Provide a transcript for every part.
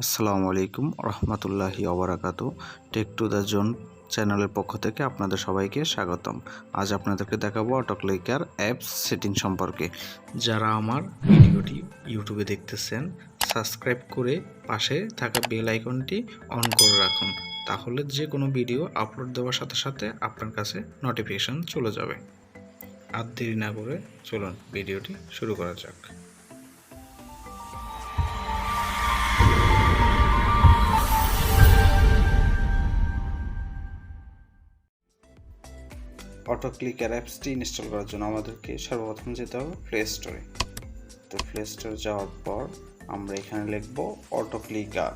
আসসালামু আলাইকুম রহমতুল্লাহি ওবারাকাতু। টেক টু দ্য জোন চ্যানেলের পক্ষ থেকে আপনাদের সবাইকে স্বাগতম। আজ আপনাদেরকে দেখাবো অটোক্লিকার অ্যাপস সেটিং সম্পর্কে। যারা আমার ভিডিওটি ইউটিউবে দেখতেছেন, সাবস্ক্রাইব করে পাশে থাকা বেল আইকনটি অন করে রাখুন, তাহলে যে কোনো ভিডিও আপলোড দেওয়ার সাথে সাথে আপনার কাছে নোটিফিকেশন চলে যাবে। আর দেরি না করে চলুন ভিডিওটি শুরু করা যাক। অটোক্লিকার অ্যাপসটি ইনস্টল করার জন্য আমাদেরকে সর্বপ্রথম যেতে হবে প্লে স্টোরে। তো প্লে স্টোরে যাওয়ার পর আমরা এখানে লিখব অটোক্লিকার।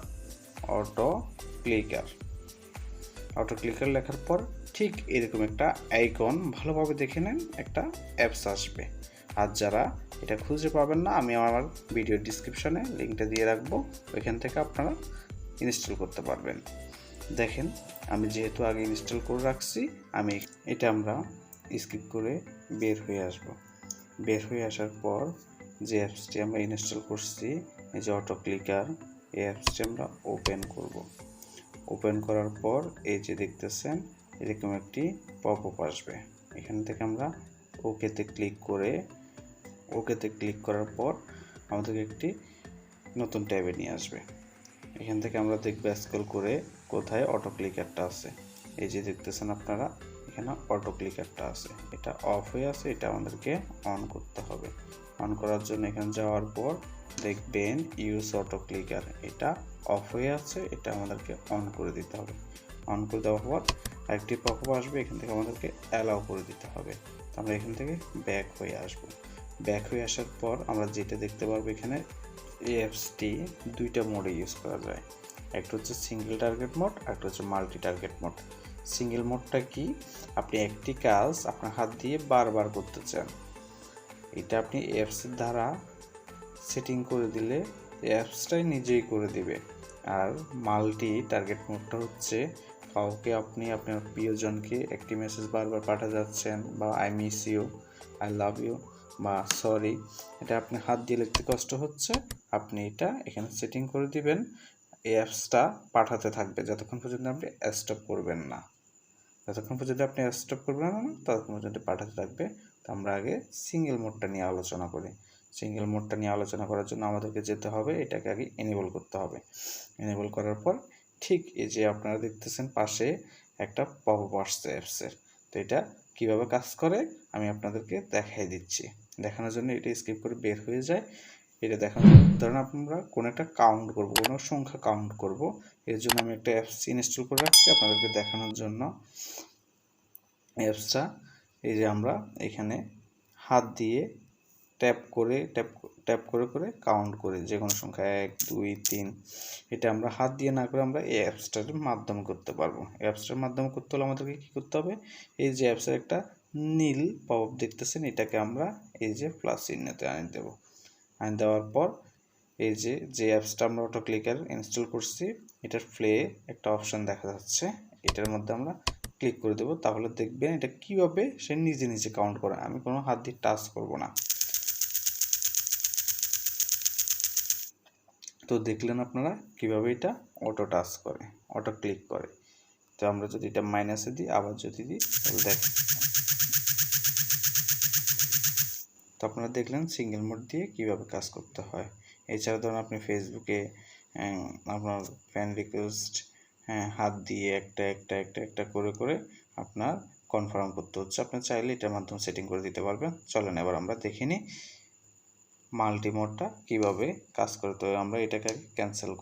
অটোক্লিকার লেখার পর ঠিক এরকম একটা আইকন, ভালোভাবে দেখে নেন, একটা অ্যাপস আসবে। আর যারা এটা খুঁজে পাবেন না, আমি আমার ভিডিও ডিসক্রিপশনে লিঙ্কটা দিয়ে রাখবো, ওইখান থেকে আপনারা ইনস্টল করতে পারবেন। দেখেন, আমি যেহেতু আগে ইনস্টল করে রাখছি, আমি এটা আমরা স্কিপ করে বের হয়ে আসব। বের হয়ে আসার পর যে অ্যাপসটি আমরা ইনস্টল করছি, এই যে অটোক্লিকার, এই অ্যাপসটি আমরা ওপেন করব। ওপেন করার পর এই যে দেখতেছেন এরকম একটি পপআপ আসবে। এখান থেকে আমরা ওকেতে ক্লিক করার পর আমাদেরকে একটি নতুন ট্যাবে নিয়ে আসবে। এখান থেকে আমরা দেখব স্ক্রল করে কোথায় অটোক্লিকারটা আছে। এই যে দেখতেছেন আপনারা, এখানে অটোক্লিকারটা আছে, এটা অফ হয়ে আছে, এটা আমাদেরকে অন করতে হবে। অন করার জন্য এখানে যাওয়ার পর দেখবেন ইউজ অটোক্লিকার, এটা অফ হয়ে আছে, এটা আমাদেরকে অন করে দিতে হবে। অন করে দেওয়ার পর একটি পপআপ আসবে, এখান থেকে আমাদেরকে অ্যালাউ করে দিতে হবে। আমরা এখান থেকে ব্যাক হয়ে আসব। ব্যাক হয়ে আসার পর আমরা যেটা দেখতে পারবো, এখানে এই অ্যাপসটি দুইটা মোডে ইউজ করা যায়। একটা হচ্ছে সিঙ্গেল টার্গেট মোড, একটা হচ্ছে মাল্টি টার্গেট মোড। সিঙ্গেল মোডটা কি? আপনি একটি কাজ আপনার হাত দিয়ে বারবার করতে চান, এটা আপনি অ্যাপসের দ্বারা সেটিং করে দিলে অ্যাপসটাই নিজেই করে দিবে। আর মাল্টি টার্গেট মোডটা হচ্ছে কাউকে আপনি আপনার প্রিয়জনকে একটি মেসেজ বারবার পাঠাতে যাচ্ছেন, বা I miss you, I love you, বা সরি, এটা আপনি হাত দিয়ে লিখতে কষ্ট হচ্ছে, আপনি এটা এখানে সেটিং করে দিবেন। এই অ্যাপসটা পাঠাতে থাকবে যতক্ষণ পর্যন্ত আপনি স্টপ করবেন না। ততক্ষণ পর্যন্ত আপনি স্টপ করবেন না, ততক্ষণ পর্যন্ত পাঠাতে থাকবে। তো আমরা আগে সিঙ্গেল মোডটা নিয়ে আলোচনা করি। সিঙ্গেল মোডটা নিয়ে আলোচনা করার জন্য আমাদেরকে যেতে হবে, এটাকে আগে এনেবল করতে হবে। এনেবল করার পর ঠিক এই যে আপনারা দেখতেছেন পাশে একটা পপআপ আসছে অ্যাপসের। তো এটা কিভাবে কাজ করে আমি আপনাদেরকে দেখাই দিচ্ছি। দেখানোর জন্য এটা স্কিপ করে বের হয়ে যায়। এটা দেখানোর, ধরুন আমরা কোনো একটা কাউন্ট করব, কোনো সংখ্যা কাউন্ট করব, এর জন্য আমি একটা অ্যাপস ইনস্টল করে রাখছি আপনাদেরকে দেখানোর জন্য। অ্যাপসটা এই যে আমরা এখানে হাত দিয়ে ট্যাপ করে কাউন্ট করি, যে কোনো সংখ্যা 1 2 3, এটা আমরা হাত দিয়ে না করে আমরা এই অ্যাপসটার মাধ্যমে করতে পারবো। অ্যাপসটার মাধ্যমে করতে হলে আমাদেরকে কী করতে হবে, এই যে অ্যাপসের একটা নীল পপআপ দেখতেছেন, এটাকে আমরা এই যে প্লাস চিহ্নতে আনি দেব। আনি দেওয়ার পর এই যে অ্যাপসটা আমরা অটোক্লিকার ইনস্টল করছি, এটার প্লে একটা অপশান দেখা যাচ্ছে, এটার মধ্যে আমরা ক্লিক করে দেবো। তাহলে দেখবেন এটা কিভাবে সে নিজে নিজে কাউন্ট করে, আমি কোনো হাত দিয়ে টাচ করব না। তো দেখলেন আপনারা কিভাবে এটা অটো টাচ করে, অটো ক্লিক করে। তো আমরা যদি এটা মাইনাসে দিই, আবার যদি দিই, তাহলে দেখেন, তো আপনারা দেখলেন সিঙ্গেল মোড দিয়ে কিভাবে কাজ করতে হয়। এছাড়া ধরুন আপনি ফেসবুকে আপনার ফ্রেন্ড রিকোয়েস্ট হাত দিয়ে একটা করে আপনার কনফার্ম করতে হচ্ছে। আপনি চাইলে এটার মাধ্যমে সেটিং করে দিতে পারবেন। চলেন এবার আমরা দেখে নিই মাল্টি মোডটা কীভাবে কাজ করে। তো আমরা এটাকে ক্যান্সেল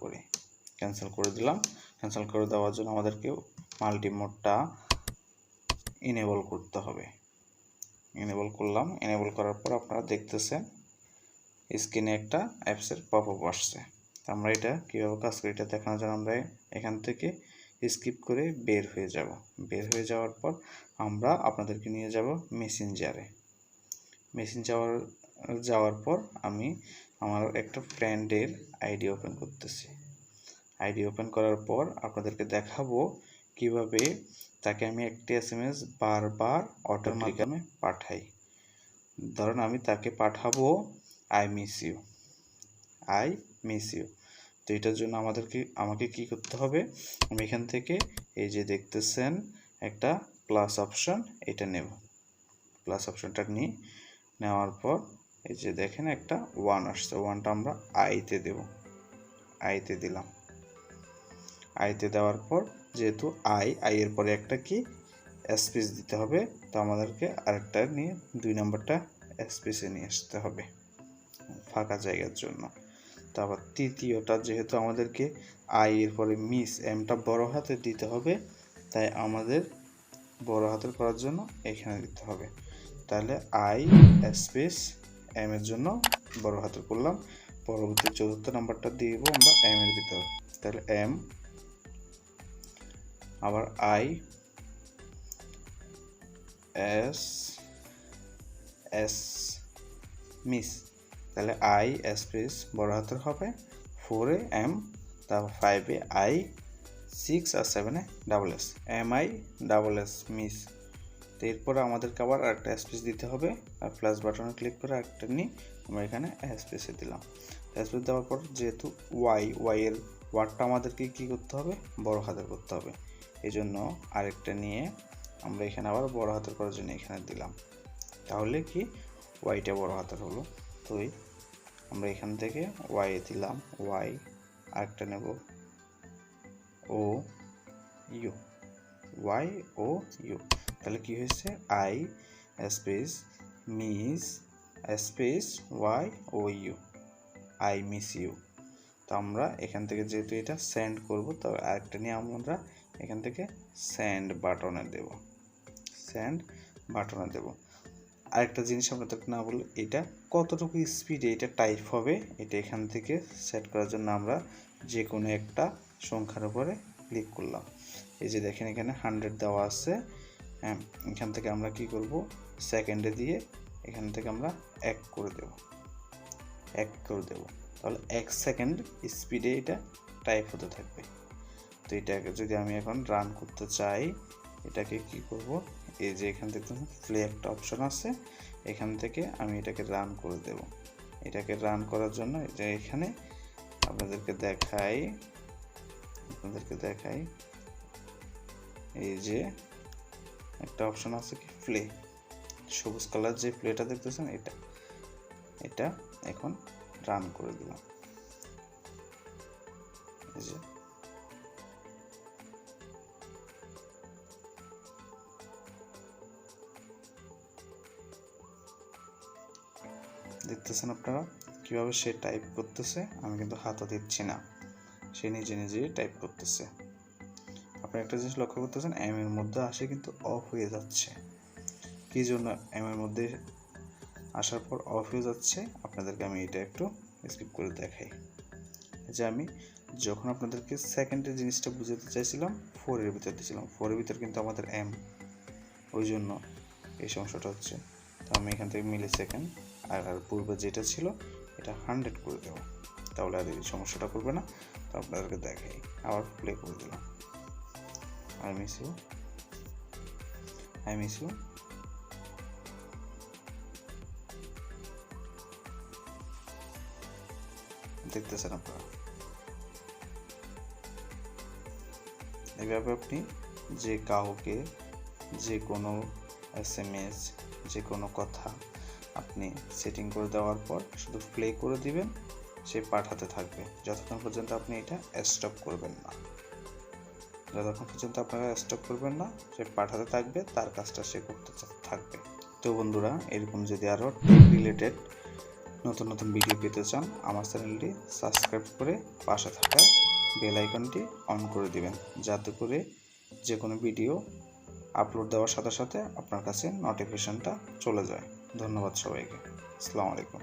করে দিলাম। ক্যান্সেল করে দেওয়ার জন্য আমাদেরকে মাল্টি মোডটা ইনেবল করতে হবে। এনেবল করলাম। এনেবল করার পর আপনারা দেখতেছেন স্ক্রিনে একটা অ্যাপসের পপআপ আসছে। আমরা এটা কীভাবে কাজ করি এটা দেখানোর জন্য আমরা এখান থেকে স্কিপ করে বের হয়ে যাব। বের হয়ে যাওয়ার পর আমরা আপনাদেরকে নিয়ে যাব মেসেঞ্জারে। যাওয়ার পর আমি আমার একটা ফ্রেন্ডের আইডি ওপেন করতেছি। আইডি ওপেন করার পর আপনাদেরকে দেখাবো কিভাবে তাকে আমি একটি এসএমএস বারবার অটোর মাধ্যমে পাঠাই। ধরুন আমি তাকে পাঠাবো আই মিস ইউ। তো এটার জন্য আমাকে কি করতে হবে, আমি এখান থেকে এই যে দেখতেছেন একটা প্লাস অপশন, এটা নেব। প্লাস অপশনটা নেওয়ার পর এই যে দেখেন একটা 1 আসছে, 1টা আমরা আইতে দেব। আইতে দিলাম। আইতে দেওয়ার পর যেহেতু আই এর পরে একটা কি স্পেস দিতে হবে, তো আমাদেরকে আরেকটা নিয়ে 2 নম্বরটা স্পেসে নিয়ে আসতে হবে ফাঁকা জায়গার জন্য। তারপর তৃতীয়টা যেহেতু আমাদেরকে আই এর পরে মিস এমটা বড় হাতে দিতে হবে, তাই আমাদের বড় হাতের করার জন্য এখানে দিতে হবে। তাহলে আই স্পেস এম এর জন্য বড় হাতের করলাম। পরবর্তী চতুর্থ নাম্বারটা দিব আমরা এম এর ভিতর, তাহলে এম, আবার আই এস এস মিস, তাহলে আই স্পেস বড় হাতের হবে, 4 এ এম, তারপর 5 এ আই, 6 আর 7 A double S, M I double S miss. তো এরপরে আমাদেরকে আবার আরেকটা স্পেস দিতে হবে, আর প্লাস বাটনে ক্লিক করে আরেকটা নিয়ে আমরা এখানে স্পেসে দিলাম। স্পেস দেওয়ার পর যেহেতু ওয়াই এর ওয়ার্ডটা আমাদেরকে কি করতে হবে, বড় হাতের করতে হবে, এই জন্য আরেকটা নিয়ে আমরা এখানে আবার বড় হাতের করার জন্য এখানে দিলাম। তাহলে কি ওয়াইটা বড় হাতের হলো। তো আমরা এখান থেকে ওয়াই দিলাম, ওয়াই, আরেকটা নেব O U, Y O U. তাহলে কি হয়েছে, I space miss space Y O U, I miss you. তো আমরা এখান থেকে যেহেতু এটা সেন্ড করব, তো আরেকটা নিয়ে আমরা এখান থেকে সেন্ড বাটনে দেব, সেন্ড বাটনে দেব। আরেকটা জিনিস আপনাদেরকে না বললে, এটা কতটুকু স্পিডে এটা টাইপ হবে, এটা এখান থেকে সেট করার জন্য আমরা যে কোনো একটা সংখ্যার উপরে ক্লিক করলাম। এই যে দেখেন এখানে 100 দেওয়া আছে, এখান থেকে আমরা কি করব, সেকেন্ডে দিয়ে এখান থেকে আমরা 1 করে দেব, 1 করে দেব। তাহলে 1 সেকেন্ড স্পিডে এটা টাইপ হতে থাকবে। তো এটাকে যদি আমি এখন রান করতে চাই, এটাকে কি করব, এই যে এখান থেকে প্লে একটা অপশন আছে, এখান থেকে আমি এটাকে রান করে দেব। এটাকে রান করার জন্য যে এখানে আপনাদেরকে দেখাই, এই যে একটা অপশন আছে কি প্লে, সবুজ কালার যে প্লেটা দেখতেছেন, এটা এখন রান করে দিলাম। এই যে দেখতেছেন আপনারা কিভাবে সে টাইপ করতেছে, আমি কিন্তু হাতও দিচ্ছি না, সে নিজে নিজে টাইপ করতেছে। আপনারা একটা জিনিস লক্ষ্য করতেছেন, এম এর মধ্যে আসে কিন্তু অফ হয়ে যাচ্ছে। কি জন্য এম এর মধ্যে আসার পর অফ হয়ে যাচ্ছে, আপনাদেরকে আমি এটা একটু স্কিপ করে দেখাই। যে আমি যখন আপনাদেরকে সেকেন্ডের জিনিসটা বুঝাতে চাইছিলাম, 4 এর ভিতর দিয়েছিলাম, 4 এর ভিতর কিন্তু আমাদের এম, ওই জন্য এই সমস্যাটা হচ্ছে। তো আমি এখান থেকে মিলি সেকেন্ড আর পূর্বে যেটা ছিল এটা 100 করে দেব, তাহলে আর এই সমস্যাটা করবে না। তো আপনাদেরকে দেখাই, আবার প্লে করে দিলাম, I miss you, I miss you. দেখতেছেন আপনারা, এইভাবে আপনি যে কাউকে যে কোনো SMS, যে কোনো কথা আপনি সেটিং করে দেওয়ার পর শুধু প্লে করে দিবেন, সে পাঠাতে থাকবে যতক্ষণ পর্যন্ত আপনি এটা স্টপ করবেন না। যতক্ষণ পর্যন্ত আপনারা স্টপ করবেন না, সে পাঠাতে থাকবে, তার কাজটা সে করতে থাকবে। তো বন্ধুরা, এরকম যদি আরও টেক রিলেটেড নতুন নতুন ভিডিও পেতে চান, আমার চ্যানেলটি সাবস্ক্রাইব করে পাশে থাকা বেল আইকনটি অন করে দিবেন, যাতে করে যে কোনো ভিডিও আপলোড দেওয়ার সাথে সাথে আপনার কাছে নোটিফিকেশনটা চলে যায়। ধন্যবাদ সবাইকে। আসসালামু আলাইকুম।